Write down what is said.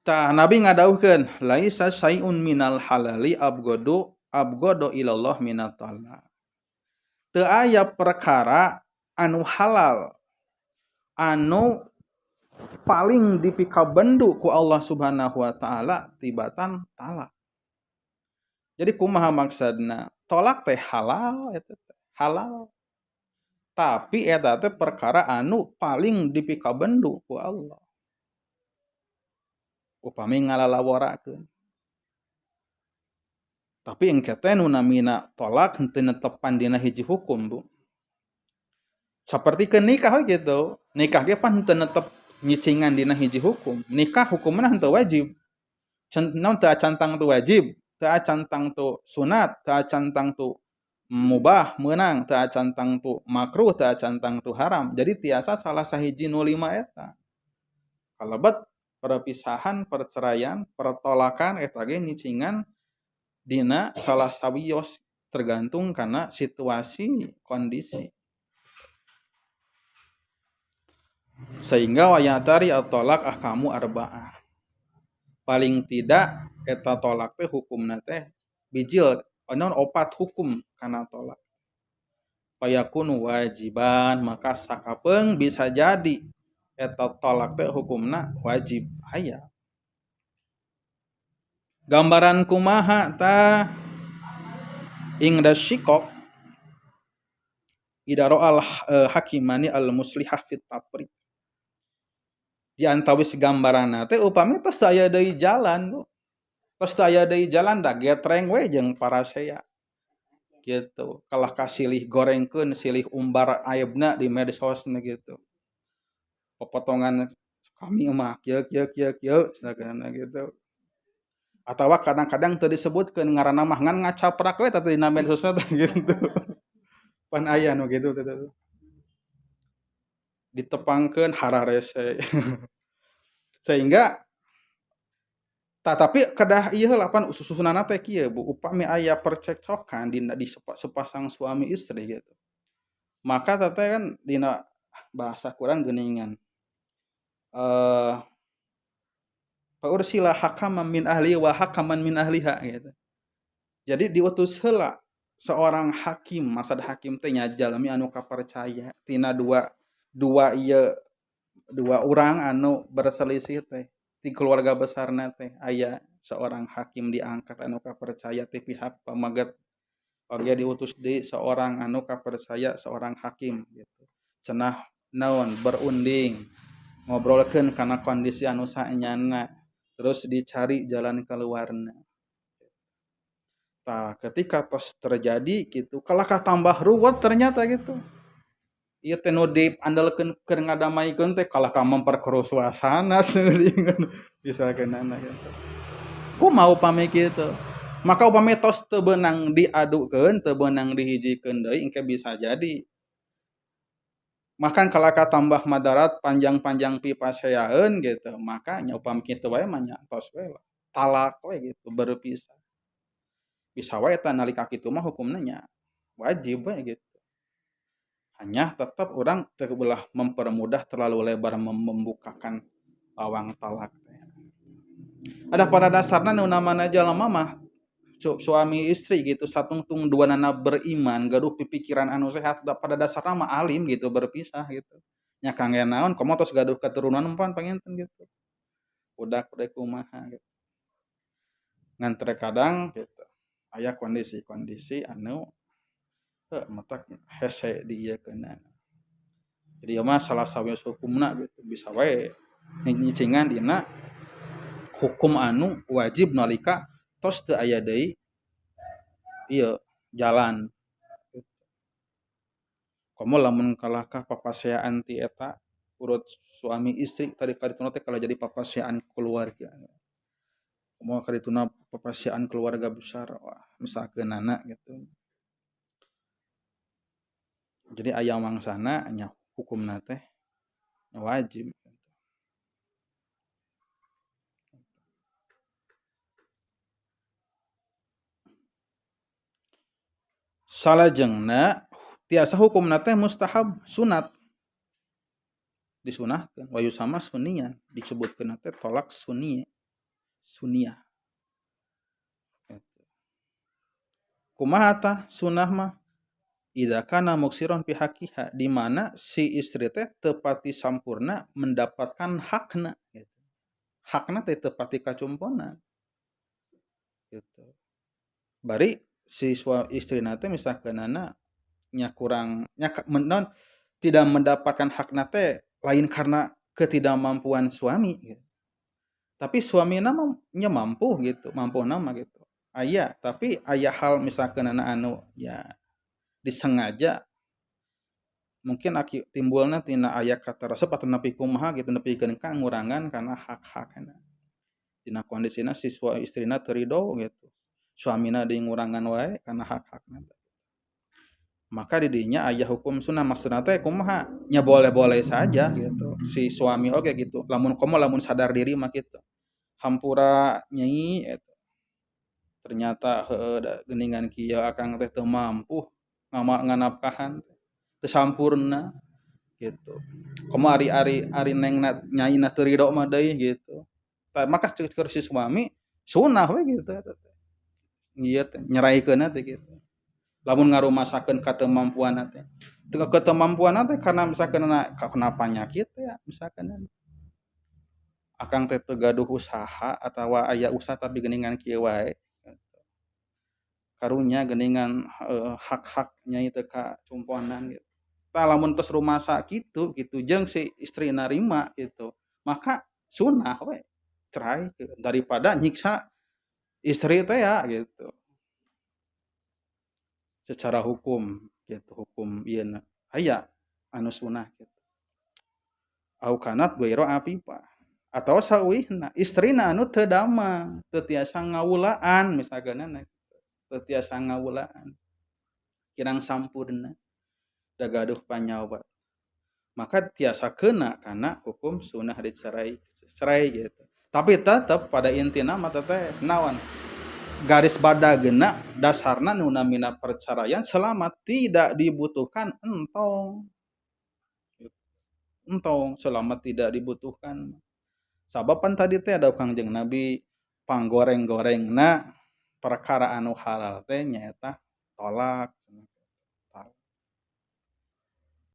Tah Nabi ngadauhkeun laisa syai'un minal halali abgodo ilallah minat talaq. Teu aya perkara anu halal anu paling dipikabendu ku Allah Subhanahu wa taala tibatan talak. Jadi kumaha maksudna? Tolak teh halal eta teh, halal. Tapi eta teh perkara anu paling dipikabendu ku Allah. Upami ngalalaworakeun. Tapi engke teh nu namina tolak henteu netepan dina hiji hukum, Bu. Sapertikeun nikah we gitu. Nikah ge pan henteu netep nyicingan dina hiji hukum. Nikah hukumna henteu wajib. Naon teu acantang tu wajib, teu acantang tu sunat, teu acantang tu mubah meunang, teu acantang tu makruh, teu acantang tu haram. Jadi tiasa salah sahiji nu lima eta. Kalebet perpisahan, perceraian, pertolakan eta ge nyicingan dina salah sawios tergantung kana situasi kondisi. Sehingga wayatari at-tolak ahkamu arba'ah. Paling tidak eta tolak teh hukumna teh bijil naon opat hukum kana tolak. Fayakun wajiban maka sakapeung bisa jadi eta tolak teh hukumna wajib aya. Gambaran kumaha tah ingda syikok idaro al hakimani al muslihah fit tafriq. Di antawis gambaranna teh upami tos aya deui jalan, Bu. Tos aya deui jalan da getreng we jeung parasea. Gitu. Kalah kasilih gorengkeun, silih umbar aibna di medsosna gitu. Pepotongan kami mah kieu sagana gitu. Atawa kadang-kadang teu disebutkeun ngaranna mah ngan ngacaprak we tah dina medsosna teh gitu. Pan aya nu kitu teh. Ditepangkeun hararese. Sehingga tapi kedah ieu heula pan susunana teh kieu Bu, upami aya percekcokan di sepasang suami istri gitu. Maka teh kan dina bahasa Quran geuningan. Faursila hakaman min ahli wa hakaman min ahliha gitu. Jadi diutus heula seorang hakim, maksud hakim teh nya jalmi anu kapercaya tina dua urang anu berselisih teh. Di keluarga besarna teh aya seorang hakim diangkat anu kapercaya ti pihak pamaget oge diutus deui seorang anu kapercaya seorang hakim gitu. Cenah naon berunding ngobrolkeun kana kondisi anu saenyana terus dicari jalan keluarna. Tah ketika tos terjadi gitu kalah tambah ruwet ternyata gitu. Ieu teh nu diandelkeun keur ngadamaikeun teh kalah ka memperkeruh suasana seulingan misalkeunana gitu. Kumaha upami kitu? Maka upami tos teu beunang diadukeun, teu beunang dihijikeun deui engke bisa jadi makan kalah tambah madarat panjang-panjang pipaseaeun gitu. Maka nya upami kitu wae mah nya tos we talak we gitu berpisah. Bisa wae eta nalika kitu mah hukumna nya wajib we gitu. Hanya tetap orang terbelah mempermudah terlalu lebar membukakan lawang talak. Ada pada dasarnya nu namana jalema mah suami istri gitu satungtung duanana beriman gaduh pipikiran anu sehat pada dasarnya mah alim gitu berpisah gitu. Nya kangge naon komo tos gaduh keturunan umpan panginten gitu. Budak kumaha gitu. Ngan terkadang gitu. Aya kondisi-kondisi anu matak hese di ieu keuna. Jadi mah salah sawios hukumna gitu bisa wae nyicingan dina hukum anu wajib nalika tos teu aya deui ieu jalan. Komo lamun kalahkah papaseaan ti eta urut suami istri tadi karituna teh kalau jadi papaseaan keluarga. Komo karituna papaseaan keluarga besar wah misalkeunana gitu. Jadi aya mangsana nya hukumna teh wajib. Salajengna tiasa hukumna teh mustahab sunat disunahkeun wa yusama sunniyan disebutkeun teh tolak sunni Sunnah. Kumaha tah sunnah mah? Idza kana muksiron fi haqqiha, di mana si istri teh teu pati sampurna mendapatkan hakna gitu. Hakna teh teu pati kacumpona gitu. Bari si istrina teh misalkeunana nya kurang nya tidak mendapatkan hakna teh lain karena ketidakmampuan suami gitu. Tapi suamina mah nya mampu gitu, mampuna mah gitu. Aya, tapi aya hal misalkeunana anu ya disengaja mungkin timbulna tina aya kata resep atau nepi kumaha gitu nepikeun ka ngurangan kana hak-hakna. Dina kondisina si istrina teu ridho gitu. Suamina deui ngurangan wae kana hak-hakna. Maka di dinya aya hukum sunnah maksudna teh kumaha? Nya boleh-boleh saja gitu. Si suami oge gitu. Lamun sadar diri mah kitu. Hampura nyai eta. Ternyata heueuh da geuningan kieu akang teh teu mampu nganapkahan teu sampurna gitu. Komo ari nengna nyaina teu ridho mah deui gitu. Maka keur si suami sunnah we gitu eta teh. Ieu teh nyeraikeunna teh gitu. Lamun ngarumasakeun katemampuanna teh. Katemampuanna teh karena misalkeunna kena panyakit ya misalkeun akang teh teu gaduh usaha atawa aya usaha tapi geuningan kieu wae. Karunya geuningan hak-hak nyai teu kacumponan gitu. Tah lamun tos rumasa kitu jeung si istri narima gitu, maka sunnah we cerai daripada nyiksa istri teh ya gitu. Secara hukum gitu, hukum ieuna aya anu sunnah gitu. Au kanat ghairu afifah atawa sauihna istrina anu teu dama, teu tiasa ngawulaan misalkeunana teu tiasa ngawulaan. Kirang sampurna da gaduh panyawa. Maka tiasa keuna kana hukum sunnah cerai gitu. Tapi tetep pada intina mah teteh naon? Garis badageuna dasarna nu namina perceraian selama tidak dibutuhkan entong. Entong selama tidak dibutuhkan. Sabab pan tadi teh ada Kangjeng Nabi panggoreng-gorengna perkara anu halal teh nyaeta tolak.